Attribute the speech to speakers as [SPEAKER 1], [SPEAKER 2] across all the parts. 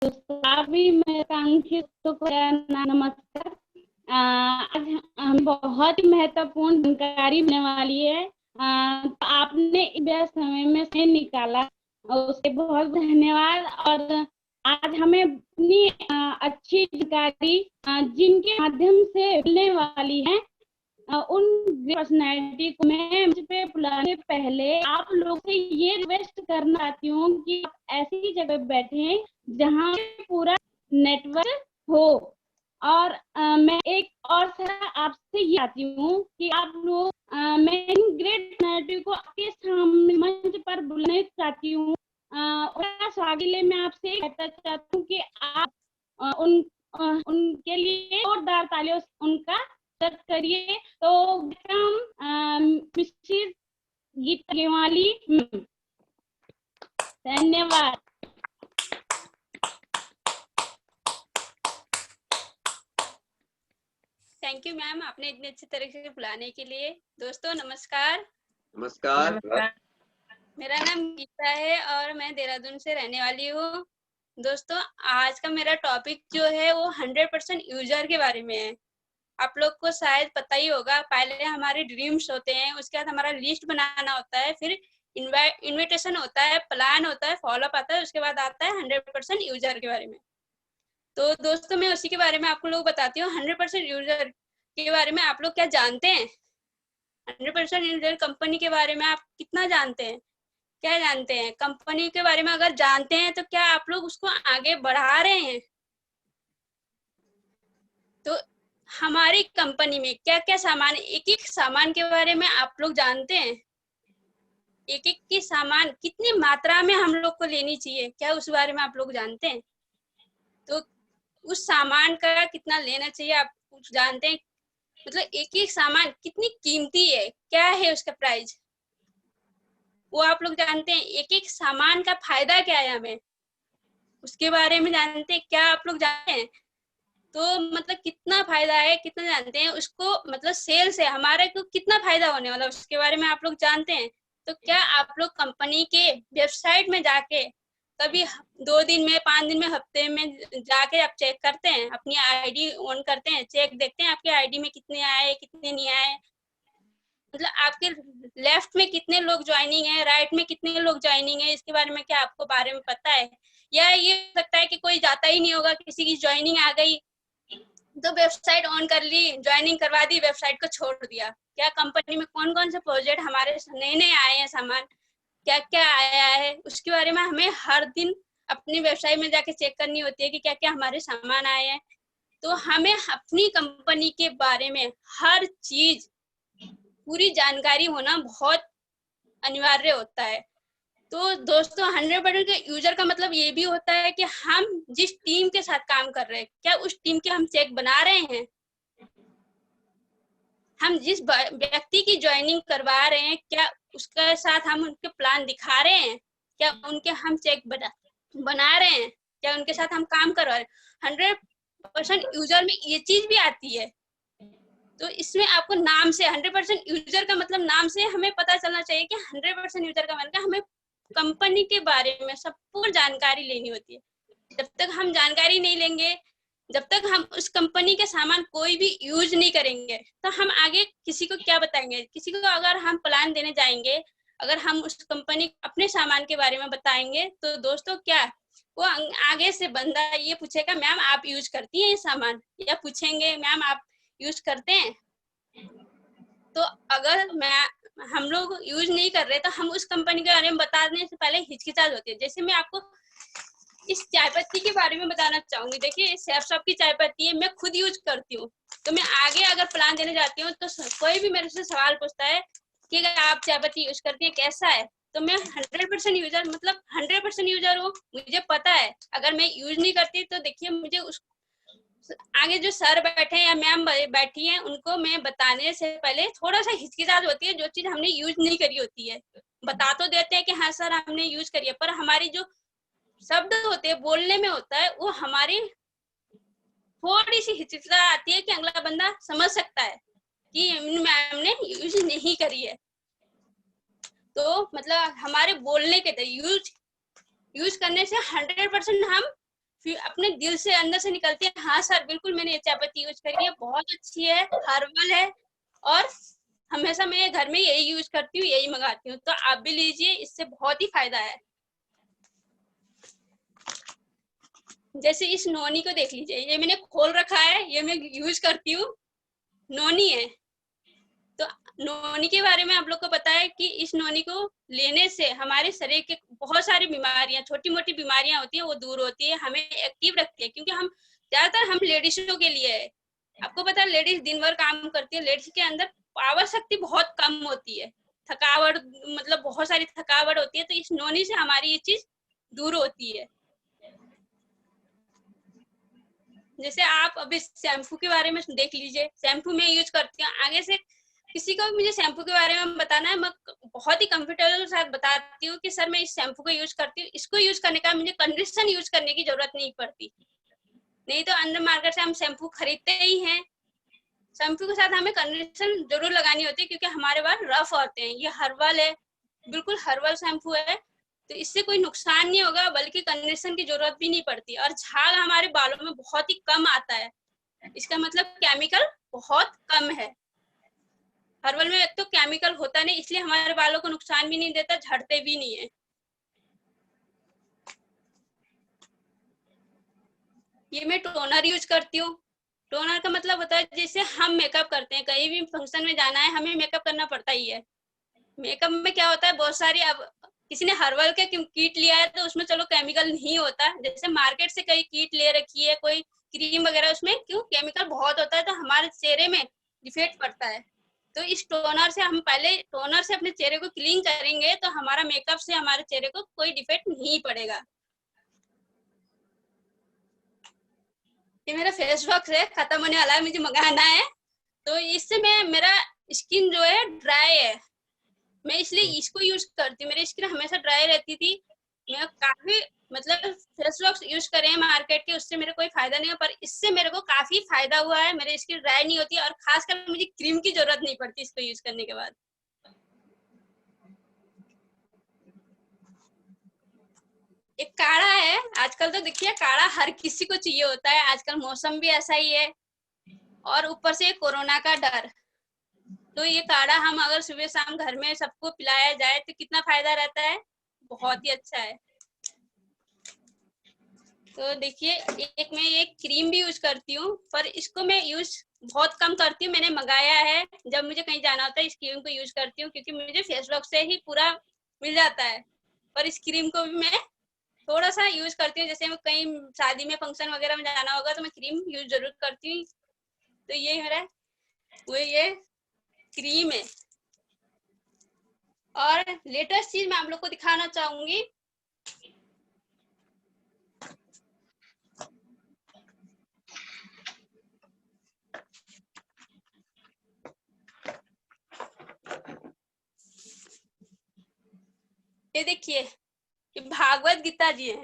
[SPEAKER 1] भी मैं कांक्षित को नमस्कार। आज हम बहुत महत्वपूर्ण जानकारी मिलने वाली है। तो आपने व्यस्त समय में से निकाला उसके बहुत धन्यवाद। और आज हमें इतनी अच्छी जानकारी जिनके माध्यम से मिलने वाली है, उन पर्सनैलिटी को मैं मुझ पे बुलाने पहले आप लोग से ये रिक्वेस्ट करना चाहती हूँ कि आप ऐसी जगह बैठे जहाँ पूरा नेटवर्क हो। और मैं एक और सलाह आपसे ये आती हूँ कि आप लोग मैं ग्रेट पर्सनैलिटी को आपके सामने मंच पर बुलाने चाहती हूँ। स्वागत लिए मैं आपसे कहना चाहती हूँ कि आप उनके लिए जोरदार तालियों उनका करिए। तो मिसेस गीता गेवाली, धन्यवाद।
[SPEAKER 2] थैंक यू मैम, आपने इतने अच्छे तरीके से बुलाने के लिए। दोस्तों नमस्कार।
[SPEAKER 3] नमस्कार।
[SPEAKER 2] मेरा नाम गीता है और मैं देहरादून से रहने वाली हूँ। दोस्तों आज का मेरा टॉपिक जो है वो 100% यूजर के बारे में है। आप लोग को शायद पता ही होगा, पहले हमारे ड्रीम्स होते हैं, उसके बाद हमारा लिस्ट बनाना होता है, फिर इन्विटेशन होता है, प्लान होता है, फॉलोअप आता है, उसके बाद आता है 100% यूजर के बारे में। तो दोस्तों मैं उसी के बारे में आपको लोग बताती हूँ। 100% यूजर के बारे में आप लोग क्या जानते हैं? 100% यूजर कंपनी के बारे में आप कितना जानते हैं? क्या जानते हैं कंपनी के बारे में? अगर जानते हैं तो क्या आप लोग उसको आगे बढ़ा रहे हैं? तो हमारी कंपनी में क्या क्या सामान, एक एक सामान के बारे में आप लोग जानते हैं? एक एक की सामान कितनी मात्रा में हम लोग को लेनी चाहिए, क्या उस बारे में आप लोग जानते हैं? तो उस सामान का कितना लेना चाहिए आप कुछ जानते हैं? मतलब एक एक सामान कितनी कीमती है, क्या है उसका प्राइस, वो आप लोग जानते हैं? एक एक सामान का फायदा क्या है हमें, उसके बारे में जानते हैं? क्या आप लोग जानते हैं? तो मतलब कितना फायदा है, कितना जानते हैं उसको? मतलब सेल से हमारे को कितना फायदा होने वाला उसके बारे में आप लोग जानते हैं? तो क्या आप लोग कंपनी के वेबसाइट में जाके कभी 2 दिन में, 5 दिन में, हफ्ते में जाके आप चेक करते हैं? अपनी आईडी ऑन करते हैं, चेक देखते हैं आपके आईडी में कितने आए, कितने नहीं आए, मतलब आपके लेफ्ट में कितने लोग ज्वाइनिंग है, राइट में कितने लोग ज्वाइनिंग है, इसके बारे में क्या आपको बारे में पता है? या ये हो सकता है कि कोई जाता ही नहीं होगा, किसी की ज्वाइनिंग आ गई तो वेबसाइट ऑन कर ली, ज्वाइनिंग करवा दी, वेबसाइट को छोड़ दिया। क्या कंपनी में कौन कौन से प्रोजेक्ट हमारे नए नए आए हैं, सामान क्या क्या आया है, उसके बारे में हमें हर दिन अपनी वेबसाइट में जाके चेक करनी होती है कि क्या क्या हमारे सामान आए हैं। तो हमें अपनी कंपनी के बारे में हर चीज पूरी जानकारी होना बहुत अनिवार्य होता है। तो दोस्तों 100% के यूजर का मतलब ये भी होता है कि हम जिस टीम के साथ काम कर रहे हैं, क्या उस टीम के हम चेक बना रहे हैं? हम जिस व्यक्ति की ज्वाइनिंग करवा रहे हैं, क्या उसके साथ हम उनके प्लान दिखा रहे हैं? क्या उनके हम चेक बना रहे हैं? क्या उनके साथ हम काम करवा रहे हैं? 100% यूजर में ये चीज भी आती है। तो इसमें आपको नाम से 100% यूजर का मतलब नाम से हमें पता चलना चाहिए कि 100% यूजर का मतलब हमें कंपनी के बारे में सब पूरी जानकारी लेनी होती है। जब तक हम जानकारी नहीं लेंगे, जब तक हम उस कंपनी के सामान कोई भी यूज नहीं करेंगे, तो हम आगे किसी को क्या बताएंगे? किसी को अगर हम प्लान देने जाएंगे, अगर हम उस कंपनी अपने सामान के बारे में बताएंगे, तो दोस्तों क्या वो आगे से बंदा ये पूछेगा मैम आप यूज करती हैं ये सामान, या पूछेंगे मैम आप यूज करते हैं? तो अगर हम लोग यूज नहीं कर रहे तो हम उस कंपनी के बारे में बताने से पहले हिचकिचाहट होती है। जैसे मैं आपको इस चाय पत्ती के बारे में बताना चाहूंगी। देखिए सेफ शॉप की चाय पत्ती है, मैं खुद यूज करती हूँ। तो मैं आगे अगर प्लान देने जाती हूँ तो कोई भी मेरे से सवाल पूछता है कि अगर आप चाय पत्ती यूज करती है कैसा है, तो मैं 100% यूजर, मतलब 100% यूजर हूँ, मुझे पता है। अगर मैं यूज नहीं करती तो देखिए मुझे उस आगे जो सर बैठे हैं या मैम बैठी हैं, उनको मैं बताने से पहले थोड़ा सा हिचकिचाहट होती है। जो चीज हमने यूज नहीं करी होती है, बता तो देते हैं कि हाँ सर हमने यूज करी है, पर हमारी जो शब्द होते हैं, बोलने में होता है, वो हमारी थोड़ी सी हिचकिचाहट आती है कि अगला बंदा समझ सकता है कि मैम ने यूज नहीं करी है। तो मतलब हमारे बोलने के यूज करने से 100% हम अपने दिल से अंदर से निकलती है, हाँ सर बिल्कुल मैंने ये चाय पत्ती यूज करी है, बहुत अच्छी है, हर्बल है, और हमेशा मैं घर में यही यूज करती हूँ, यही मंगाती हूँ। तो आप भी लीजिए, इससे बहुत ही फायदा है। जैसे इस नोनी को देख लीजिए, ये मैंने खोल रखा है, ये मैं यूज करती हूँ, नोनी है। तो नोनी के बारे में आप लोग को पता है कि इस नोनी को लेने से हमारे शरीर के बहुत सारी बीमारियां, छोटी मोटी बीमारियां होती है, वो दूर होती है, हमें एक्टिव रखती है। क्योंकि हम ज्यादातर हम लेडीजों के लिए है, आपको पता है लेडीज दिन भर काम करती है, लेडीज के अंदर पावर शक्ति बहुत कम होती है, थकावट, मतलब बहुत सारी थकावट होती है। तो इस नोनी से हमारी ये चीज दूर होती है। जैसे आप अभी शैम्पू के बारे में देख लीजिए, शैम्पू मैं यूज करती हूँ। आगे से किसी को मुझे शैम्पू के बारे में बताना है, मैं बहुत ही कंफर्टेबल के साथ बताती हूँ कि सर मैं इस शैम्पू को यूज करती हूँ, इसको यूज करने का मुझे कंडीशन यूज करने की जरूरत नहीं पड़ती। नहीं तो अंदर मार्केट से हम शैम्पू खरीदते ही हैं, शैम्पू के साथ हमें कंडीशन जरूर लगानी होती है, क्योंकि हमारे बाल रफ होते हैं। ये हर्बल है, बिल्कुल हर्बल शैम्पू है, तो इससे कोई नुकसान नहीं होगा, बल्कि कंडीशन की जरूरत भी नहीं पड़ती, और झाग हमारे बालों में बहुत ही कम आता है। इसका मतलब केमिकल बहुत कम है। हर्बल में एक तो केमिकल होता नहीं, इसलिए हमारे बालों को नुकसान भी नहीं देता, झड़ते भी नहीं है। ये मैं टोनर यूज करती हूँ। टोनर का मतलब होता है जैसे हम मेकअप करते हैं, कहीं भी फंक्शन में जाना है, हमें मेकअप करना पड़ता ही है। मेकअप में क्या होता है, बहुत सारी, अब किसी ने हर्बल के किट लिया है तो उसमें चलो केमिकल नहीं होता, जैसे मार्केट से कई किट ले रखी है, कोई क्रीम वगैरह, उसमें क्यों केमिकल बहुत होता है, तो हमारे चेहरे में डिफेक्ट पड़ता है। तो इस टोनर से हम पहले टोनर से अपने चेहरे को क्लीन करेंगे, तो हमारा मेकअप से हमारे चेहरे को कोई डिफेक्ट नहीं पड़ेगा। ये मेरा फेस वॉश है, खत्म होने वाला है, मुझे मंगाना है। तो इससे मेरा स्किन जो है ड्राई है, मैं इसलिए इसको यूज करती हूँ। मेरी स्किन हमेशा ड्राई रहती थी, मैं काफी मतलब फेस वॉश यूज करे हैं मार्केट के, उससे मेरे कोई फायदा नहीं है, पर इससे मेरे को काफी फायदा हुआ है, मेरी स्किन ड्राई नहीं होती, और खासकर मुझे क्रीम की जरूरत नहीं पड़ती इसको यूज करने के बाद। एक काढ़ा है, आजकल तो देखिए काढ़ा हर किसी को चाहिए होता है, आजकल मौसम भी ऐसा ही है, और ऊपर से कोरोना का डर। तो ये काढ़ा हम अगर सुबह शाम घर में सबको पिलाया जाए तो कितना फायदा रहता है, बहुत ही अच्छा है। तो देखिए, एक मैं ये क्रीम भी यूज करती हूँ, पर इसको मैं यूज बहुत कम करती हूँ, मैंने मंगाया है, जब मुझे कहीं जाना होता है इस क्रीम को यूज करती हूँ, क्योंकि मुझे फेस वॉश से ही पूरा मिल जाता है। पर इस क्रीम को भी मैं थोड़ा सा यूज करती हूँ, जैसे मैं कहीं शादी में फंक्शन वगैरह में जाना होगा तो मैं क्रीम यूज जरूर करती हूँ। तो ये मेरा वो ये क्रीम है। और लेटेस्ट चीज मैं आप लोग को दिखाना चाहूंगी, ये देखिए, ये भागवत गीता जी है,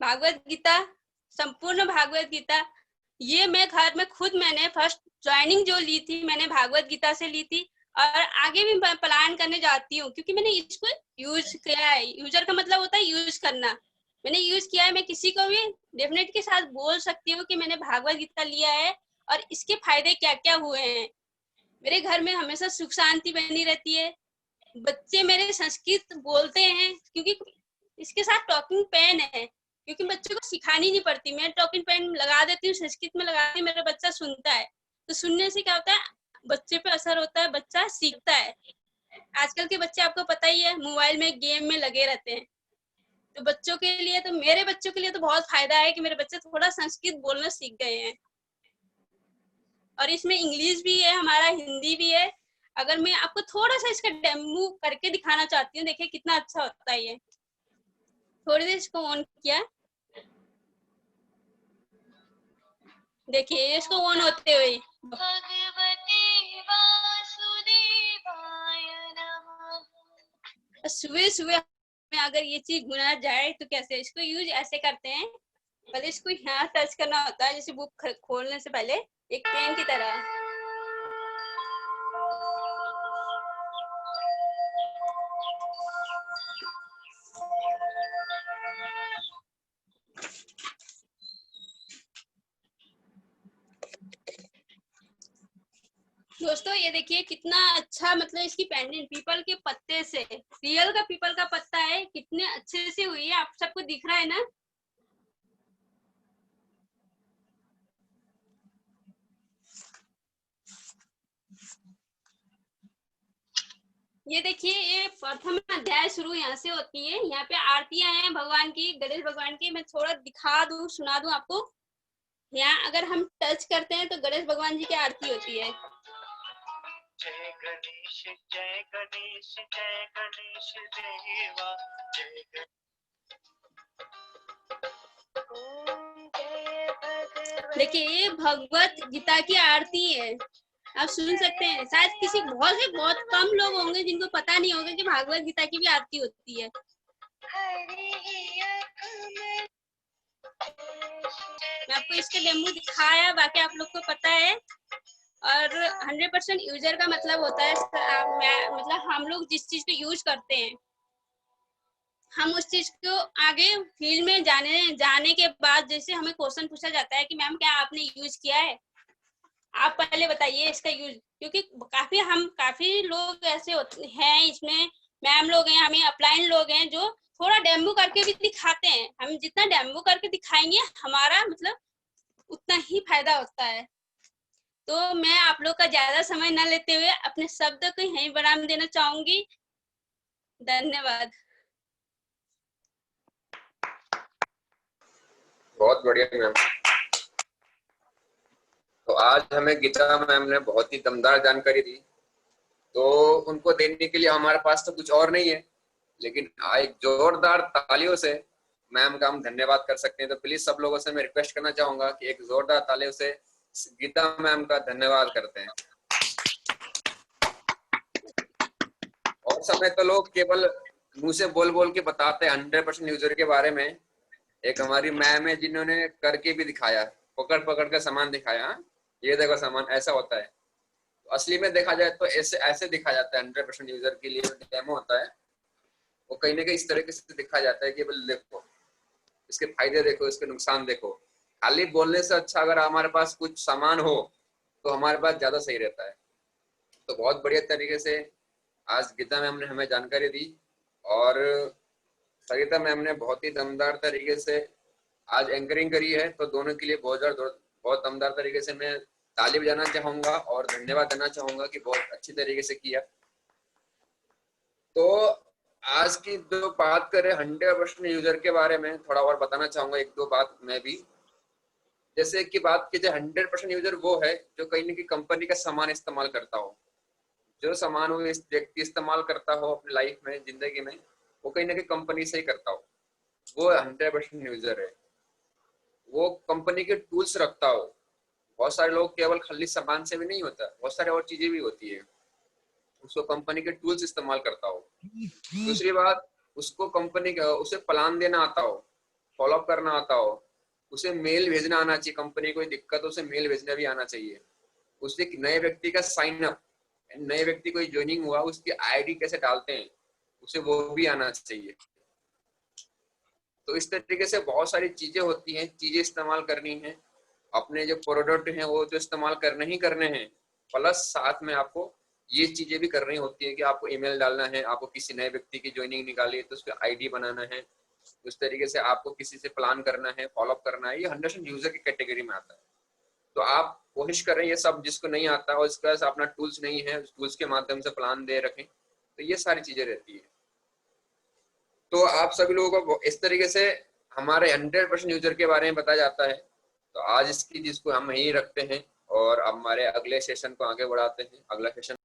[SPEAKER 2] भागवत गीता, संपूर्ण भागवत गीता। ये मैं घर में खुद मैंने फर्स्ट ज्वाइनिंग जो ली थी, मैंने भागवत गीता से ली थी, और आगे भी प्लान करने जाती हूँ, क्योंकि मैंने इसको यूज किया है। यूजर का मतलब होता है यूज करना, मैंने यूज किया है। मैं किसी को भी डेफिनेट के साथ बोल सकती हूँ कि मैंने भागवत गीता लिया है और इसके फायदे क्या क्या हुए हैं। मेरे घर में हमेशा सुख शांति बनी रहती है, बच्चे मेरे संस्कृत बोलते हैं, क्योंकि इसके साथ टॉकिंग पेन है, क्योंकि बच्चों को सिखानी नहीं पड़ती, मैं टॉकिंग पेन लगा देती हूँ, संस्कृत में लगाती हूँ, मेरा बच्चा सुनता है। तो सुनने से क्या होता है, बच्चे पे असर होता है, बच्चा सीखता है। आजकल के बच्चे आपको पता ही है, मोबाइल में गेम में लगे रहते हैं। तो बच्चों के लिए, तो मेरे बच्चों के लिए तो बहुत फायदा है कि मेरे बच्चे थोड़ा संस्कृत बोलना सीख गए हैं। और इसमें इंग्लिश भी है, हमारा हिंदी भी है। अगर मैं आपको थोड़ा सा इसका डेमो करके दिखाना चाहती हूँ, देखिए कितना अच्छा होता है ये। थोड़ी देर इसको ऑन किया, देखिए इसको ऑन होते हुए, सुबह सुबह में अगर ये चीज गुना जाए तो कैसे, इसको यूज ऐसे करते हैं, पहले इसको यहाँ टच करना होता है, जैसे बुक खोलने से पहले एक पेन की तरह। दोस्तों ये देखिए कितना अच्छा, मतलब इसकी पेंडेंट पीपल के पत्ते से, रियल का पीपल का पत्ता है, कितने अच्छे से हुई है, आप सबको दिख रहा है ना। ये देखिए, ये प्रथम अध्याय शुरू यहाँ से होती है। यहाँ पे आरतियां हैं भगवान की, गणेश भगवान की। मैं थोड़ा दिखा दूं, सुना दूं आपको। यहाँ अगर हम टच करते हैं तो गणेश भगवान जी की आरती होती है।
[SPEAKER 3] जय गणेश जय गणेश जय गणेश देवा जय
[SPEAKER 2] देखिए ये भगवत गीता की आरती है, आप सुन सकते हैं। शायद किसी बहुत कम लोग होंगे जिनको पता नहीं होगा कि भागवत गीता की भी आरती होती है। मैं आपको इसके डेमो दिखाया, बाकी आप लोग को पता है। और 100% यूजर का मतलब होता है, मतलब हम लोग जिस चीज को यूज करते हैं, हम उस चीज को आगे फील्ड में जाने के बाद जैसे हमें क्वेश्चन पूछा जाता है कि मैम क्या आपने यूज किया है, आप पहले बताइए इसका यूज। क्योंकि काफी लोग ऐसे होते हैं इसमें, मैम लोग हैं, हमें अपलाइन लोग हैं जो थोड़ा डेमो करके भी दिखाते हैं। हम जितना डेमो करके दिखाएंगे हमारा मतलब उतना ही फायदा होता है। तो मैं आप लोग का ज्यादा समय न लेते हुए अपने शब्द को यहीं विराम देना चाहूंगी। धन्यवाद।
[SPEAKER 4] बहुत बढ़िया मैम। तो आज हमें गीता मैम ने बहुत ही दमदार जानकारी दी, तो उनको देने के लिए हमारे पास तो कुछ और नहीं है, लेकिन एक जोरदार तालियों से मैम का हम धन्यवाद कर सकते हैं। तो प्लीज सब लोगों से मैं रिक्वेस्ट करना चाहूंगा कि एक जोरदार तालियों से गीता मैम का धन्यवाद करते हैं। और समय तो लोग केवल मुंह से बोल बोल के बताते हैं 100% यूजर के बारे में। एक हमारी मैम है जिन्होंने करके भी दिखाया, पकड़ पकड़ कर सामान दिखाया, ये देखो सामान ऐसा होता है। तो असली में देखा जाए तो ऐसे दिखा जाता है। 100% यूजर के लिए डेमो होता है, वो कहीं ना कहीं इस तरीके से दिखा जाता है कि बोल देखो इसके फायदे देखो, इसके नुकसान देखो। खाली बोलने से अच्छा अगर हमारे पास कुछ सामान हो तो हमारे पास ज्यादा सही रहता है। तो बहुत बढ़िया तरीके से आज गीता मैम ने हमें जानकारी दी, और सरिता मैम ने बहुत ही दमदार तरीके से आज एंकरिंग करी है। तो दोनों के लिए बहुत दमदार तरीके से मैं ताली बजाना चाहूंगा और धन्यवाद देना चाहूंगा कि बहुत अच्छी तरीके से किया। तो आज की जो बात करें 100% यूजर के बारे में, थोड़ा और बताना चाहूंगा एक दो बात मैं भी। जैसे कि बात की जाए 100% यूजर वो है जो कहीं ना कहीं कंपनी का सामान इस्तेमाल करता हो। जो सामान वो व्यक्ति इस्तेमाल करता हो अपनी लाइफ में, जिंदगी में, वो कहीं ना कहीं कंपनी से ही करता हो, वो 100% यूजर है। वो कंपनी के टूल्स रखता हो। बहुत सारे लोग केवल खाली सामान से भी नहीं होता, बहुत सारे और चीजें भी होती है, उसको कंपनी के टूल्स इस्तेमाल करता हो। दूसरी बात, उसको कंपनी का उसे प्लान देना आता हो, फॉलो अप करना आता हो, उसे मेल भेजना आना चाहिए। कंपनी कोई दिक्कत हो उसे मेल भेजना भी आना चाहिए। उसे नए व्यक्ति का साइन अप, नए व्यक्ति कोई ज्वाइनिंग हुआ उसकी आईडी कैसे डालते हैं उसे वो भी आना चाहिए। तो इस तरीके से बहुत सारी चीजें होती हैं, चीजें इस्तेमाल करनी है। अपने जो प्रोडक्ट हैं वो तो इस्तेमाल करने ही करने हैं, प्लस साथ में आपको ये चीजें भी करनी होती है कि आपको ईमेल डालना है, आपको किसी नए व्यक्ति की ज्वाइनिंग निकाली है तो उसका आईडी बनाना है, उस तरीके से आपको किसी से प्लान करना है, फॉलोअप करना है। ये 100% यूजर की कैटेगरी में आता है। तो आप कोशिश करें ये सब, जिसको नहीं आता और इसका अपना टूल्स नहीं है, उस टूल्स के माध्यम से प्लान दे रखें। तो ये सारी चीजें रहती है। तो आप सभी लोगों को इस तरीके से हमारे 100% यूजर के बारे में बताया जाता है। तो आज इसकी जिसको हम यही रखते हैं और हमारे अगले सेशन को आगे बढ़ाते हैं। अगला सेशन